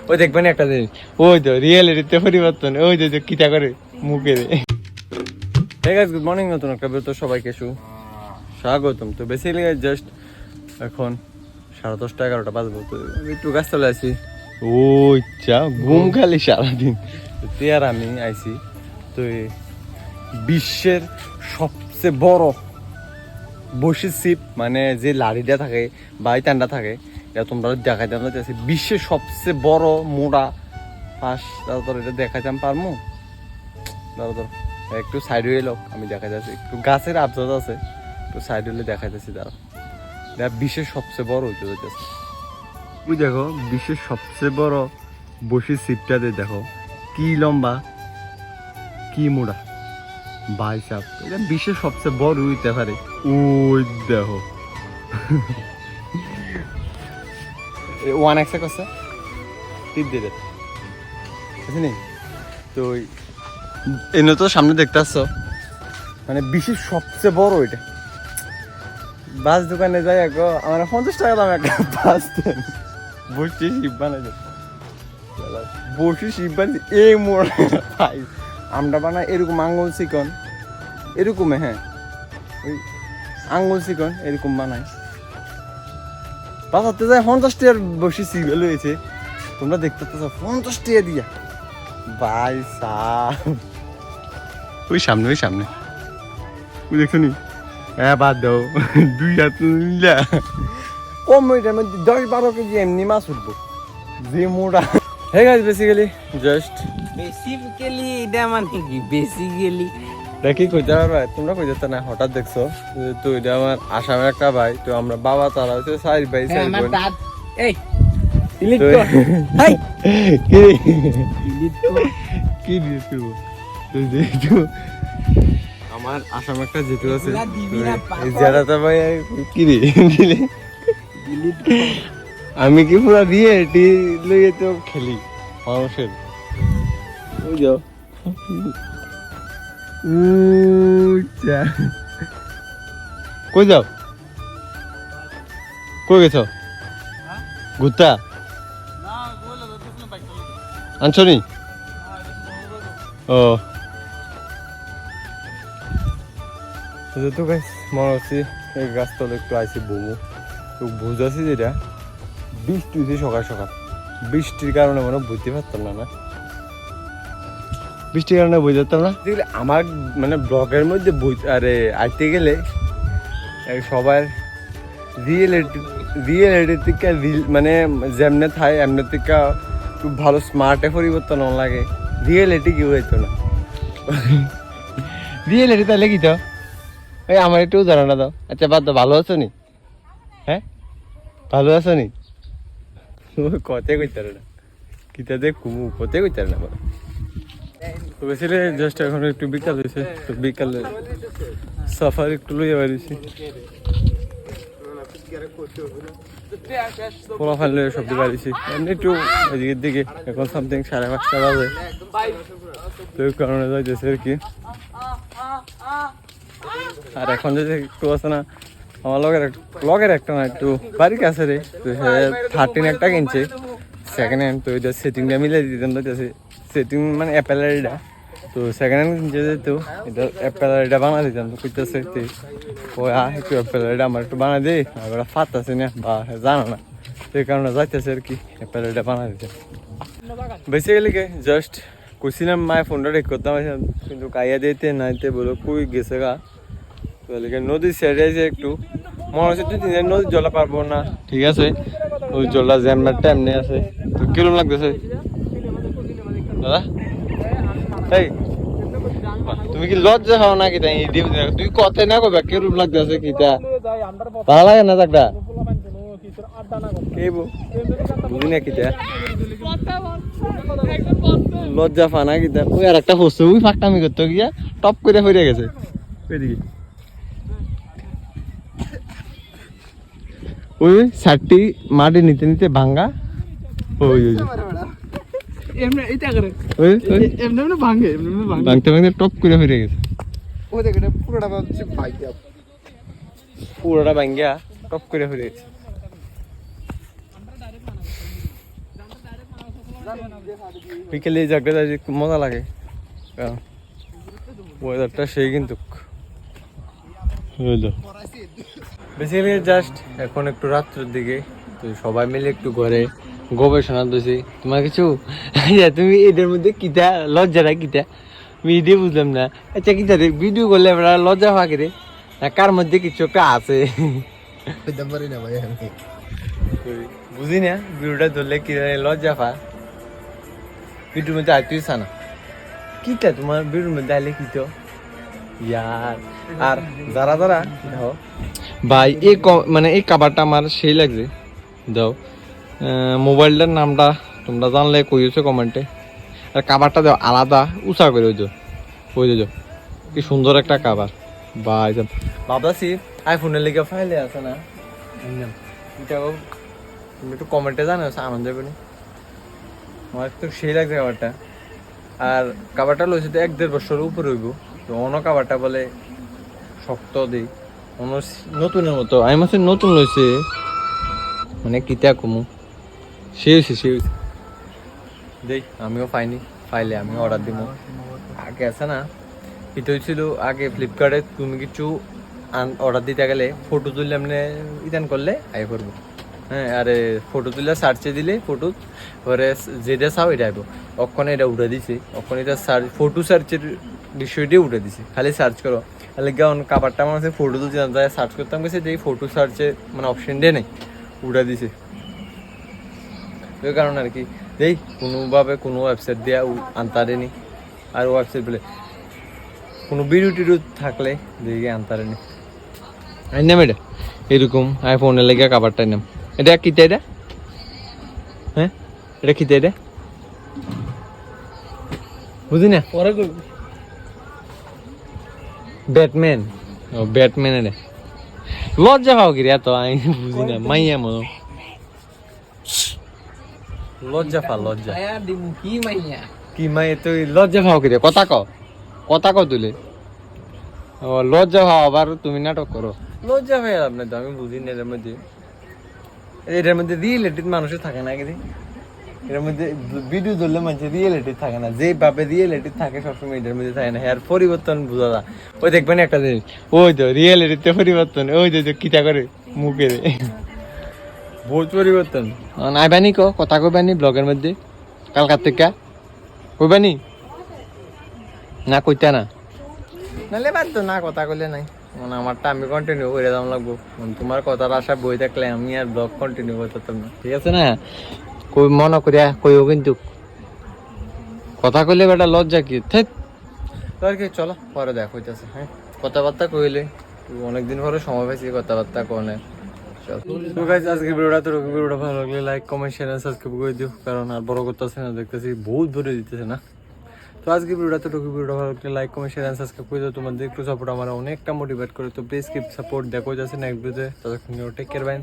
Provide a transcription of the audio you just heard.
ওই দেখবেন একটা জিনিস, ওই তো রিয়েলিটিতে পরিবর্তন, ওই যে কিটা করে মুখে। হে গাইস, গুড মর্নিং, নতুন একটা ভিডিওতে সবাইকে স্বাগতম। তো বেসিক্যালি জাস্ট এখন 10:30 11টা বাজবো, তো আমি একটু গাছ চলে আসি। ওই চা ঘুম খালি সারাদিন। তে আর আমি আইছি তো বিশ্বের সবচেয়ে বড় বসি সিপ, মানে যে লাড়িটা থাকে বা টান্ডা থাকে, এটা তোমরা দেখাইতে চাইছি। বিশ্বের সবচেয়ে বড় মোড়া ফাঁস, তারপর এটা দেখাইতাম পারমু। ধরো একটু সাইড হয়ে লোক, আমি দেখা যাচ্ছে একটু গাছের আবজাদ আছে, একটু সাইড হলে দেখা যাচ্ছে। দাঁড়া, এটা বিশ্বের সবচেয়ে বড় হইতে যাচ্ছে। তুই দেখো বিশ্বের সবচেয়ে বড় বসি সিপটাতে দেখো কি লম্বা, কি মোড়া ভাই সাপ। এটা বিশ্বের সবচেয়ে বড় হইতে পারে। ওই দেখো 1x আছে, টিপ দিয়ে দে বুঝলি। তো এনে তো সামনে দেখতে আসছ, মানে বিশ্বের সবচেয়ে বড় এটা। বাস দোকানে যাই গো, আমার 50 টাকা দাম একটা বাস দেন, বসি শিব বানাই দে, বসি শিব বানাই এই মোড় ভাই। আমরা বানাই এরকম আঙ্গুল চিকন, এরকম হ্যাঁ, ওই আঙ্গুল চিকন এরকম বানাই। বাজাতে যায় 50 টাকার বসি সিগেল হয়েছে, তোমরা দেখতে পাচ্ছ 50 টাকা দিয়া ভাই সাহ। ওই সামনে ওই দেখছো নি, হ্যাঁ বাদ দাও, 2 হাত নিলা কম ওইটার মধ্যে 10-12 কেজি এমনি মাছ উঠবো যে মোড়া। Hey guys, basically just basically এটা মানে কি বেসিক্যালি দেখি কইতে পারবা তোমরা, কইতে না হঠাৎ দেখছো তো এটা আমার আসামের একটা ভাই। তো আমরা বাবা তারা হচ্ছে 4 ভাই 4 আমার বোন। দাঁত এই ডিলিট তো কর হাই কি ডিলিট কর কি দিয়েছো তো যেহেতু আমার আসামে একটা জেঠু আছে, এগুলা দিবি না, পাগল। এই জেঠাটা ভাই কি রে দিলে ডিলিট কর। আমি কি পুরা দিয়ে এটি লইয়ে তো খেলি মানুষের। ওই যাও কই যাও, কই গেছো ঘুরতা আনছনি? ও তো গাইস, মনে হচ্ছে এই গাছতলে একটু আইসি বমু, তো বুঝাছি যেটা বৃষ্টি হয়েছে সকাল সকাল। বৃষ্টির কারণে মনে বুঝতে পারতাম না, বৃষ্টির কারণে বুঝতে পারতাম না। আমার মানে ব্লগের মধ্যে আরে আইতে গেলে সবার রিয়েলিটি থেকে মানে যেমনে থাকে এমনি থেকে খুব ভালো স্মার্টে পরিবর্তন লাগে। রিয়েলিটি কি হইতো না, রিয়েলিটি তাহলে কি তো এই আমার একটু জানা দাও। আচ্ছা বাদ দাও, ভালো আছো নি? হ্যাঁ ভালো আছো নি? কতে কইতে না কিতাতে কুমু কতে কইতে না বলো। তো বেশিলে জাস্ট এখন একটু বিকাল হয়েছে, তো বিকালে সাফার একটু লইয়া বাড়িছি। পোলা ফাইলে সবজি বাড়িছি এমনি একটু এদিকের দিকে। এখন সামথিং 5:30 বাজে, তো এই কারণে যাইতেছে আর কি। আর এখন যদি একটু আছে না, আমার লগের একটা না একটু বাড়ি কাছে রে, তো সে 13 একটা কিনছে সেকেন্ড হ্যান্ড। তো এটা সেটিংটা মিলে দিতাম, সেটিং মানে অ্যাপেলারিটা, তো সেকেন্ড হ্যান্ড কিনছে যেহেতু এটা অ্যাপেলারিটা বানা দিতাম। তো কইতেছে ওই একটু অ্যাপেলারিটা আমার একটু বানা দিই, আর ওরা ফাত আছে না বা জানো না, তো এই কারণে যাইতেছে আর কি অ্যাপেলারিটা বানা দিতে। বেসিক্যালি জাস্ট কইছিলাম মায়ের ফোনটা রেক করতাম, কিন্তু কাইয়া দিতে নাইতে বলো কই গেছে গা। তো নদীর সাইডে আছে একটু, মনে হচ্ছে 2-3 নদীর জলা পারবো না, ঠিক আছে ওই জলা জ্যামনারটা এমনি আছে। তো কিরম লাগতেছে দাদা? এই তুমি কি লজ্জা হও নাকি? তাই তুই কথা না কবে কিরম লাগতেছে কিটা ভালো লাগে না জায়গাটা কেবো বুঝি না কিটা লজ্জা ফানা কিটা। ওই আর একটা হচ্ছে ওই ফাঁকটামি করতে গিয়া টপ করে হয়ে গেছে ওইদিকে। ওই সারটি মাটি নিতে নিতে ভাঙ্গা ওই ওই এমনে এটা করে ওই এমনে এমনে ভাঙে এমনে এমনে ভাঙে ভাঙতে ভাঙতে টপ করে হয়ে গেছে। ওই দেখো এটা পুরোটা ভাবছি ভাই পুরোটা ভাঙ্গা টপ করে হয়ে গেছে। বিকেলে এই জায়গাটা খুব মজা লাগে, কারণ ওয়েদারটা সেই কিন্তু বেসিক্যালি জাস্ট এখন একটু রাত্রের দিকে, তো সবাই মিলে একটু ঘরে গবেষণা দিয়েছি। তোমার কিছু তুমি এদের মধ্যে কিতা লজ্জাটা কিতা আমি এটাই বুঝলাম না। আচ্ছা কিতা রে ভিডিও করলে আমরা লজ্জা ফাঁকে রে, না কার মধ্যে কিছু একটা আছে বুঝি না। ভিডিওটা ধরলে কি লজ্জা পা, ভিডিওর মধ্যে আইতেই না কিটা তোমার ভিডিওর মধ্যে আইলে কি তো ইয়ার। আর যারা যারা দাও ভাই এই মানে এই কাভারটা আমার সেই লাগছে, দাও মোবাইলটার নামটা তোমরা জানলে কইছো কমেন্টে, আর কাভারটা দাও আলাদা উঁচা করে ওই যে কি সুন্দর একটা কাভার ভাই। ভাবছি আইফোনের লেগে ফাইলে আছে না, এটাও তুমি একটু কমেন্টে জানো আনন্দ যাবে না। আমার তো সেই লাগছে কাভারটা, আর কাভারটা লইছে তো 1-1.5 বছরের উপরে হইব। তো অন্য কাভারটা বলে শক্ত দিই, অন্য নতুনের মতো আমি মাসে নতুন লইছে, মানে কিতা কমু সে হয়েছে দেখ আমিও পাইনি, পাইলে আমি অর্ডার দিব। আগে আছে না এটা হয়েছিল আগে ফ্লিপকার্টে তুমি কিছু অর্ডার দিতে গেলে ফটো তুললে এমনি রিটার্ন করলে আই করবো, হ্যাঁ। আরে ফটো তুলে সার্চে দিলে ফটো পরে যেটা চাও এটা আইব। ওখানে এটা উঠে দিছে, ওখানে এটা ফটো সার্চের বিষয়টাই উঠে দিছে, খালি সার্চ করো। তাহলে কেমন কাভারটা আমার কাছে ফটো তুলতে যায় সার্চ করতাম গেছে যে ফটো সার্চে মানে অপশন দিয়ে নেই, উঠে দিছে। ওই কারণে আর কি দেই কোনোভাবে কোনো ওয়েবসাইট দিয়ে আনতারেনি, আর ওয়েবসাইট বলে কোনো ভিডিও টিডিও থাকলে দেখি আনতারেনি। আইনাম এটা এরকম আইফোনের লেগে কাভারটা নাম এটা কিতা এটা, হ্যাঁ এটা কিতা এটা বুঝি না। পরে ব্যাটম্যান, ও ব্যাটম্যান এটা লজ্জা পাও কি রে এত আমি বুঝি না। মাইয়া মনো লজ্জা পা লজ্জা কি মাইয়া কি মাই তুই লজ্জা পাও কি রে, কথা কও তুলে ও লজ্জা পাও আবার তুমি নাটক করো। লজ্জা পাই আপনার তো আমি বুঝি না। এটার মধ্যে রিয়েলিটি মানুষের থাকে না কি, এর মধ্যে ভিডিও ধরলে মানুষের রিয়েলিটি থাকে না, যেভাবে রিয়েলিটি থাকে সবসময় এটার মধ্যে থাকে না। এর পরিবর্তন বোঝা যায়। ওই দেখবেন একটা জিনিস, ওই তো রিয়েলিটিতে পরিবর্তন, ওই যে কিতা করে মুখে বহুত পরিবর্তন। আইবানি কথা কইবানি ব্লগের মধ্যে কালকার থেকে কইবানি না কইতা না, নাহলে বাদ তো না কথা কইলে নাই। মানে আমারটা আমি কন্টিনিউ করে দাম লাগবো, তোমার কথার আশা বই থাকলে আমি আর ব্লগ কন্টিনিউ করতাম না, ঠিক আছে না। কই মনে করিয়া কইও কিন্তু কথা কইলে বেটা লজ্জা কি থেত তো আর কি। চলো পরে দেখা হইতেছে, হ্যাঁ কথাবার্তা কইলে অনেকদিন পরে সময় পাইছি কথাবার্তা কনে। তো গাইস আজকে ভিডিওটা ভালো লাগলে লাইক কমেন্ট শেয়ার সাবস্ক্রাইব করে দিও, কারণ আর বড় করতেছে না দেখতেছি বহুত ভরে দিতেছে না। তো আজকে ভিডিওটা ভালো লাগলে লাইক কমেন্ট শেয়ার সাবস্ক্রাইব করে দিও, তোমাদের একটু সাপোর্ট আমার অনেকটা মোটিভেট করে। তো প্লিজ কিপ সাপোর্ট, দেখো যাচ্ছে নেক্সট ভিডিওতে, ততক্ষণ টেক কেয়ার, বাই।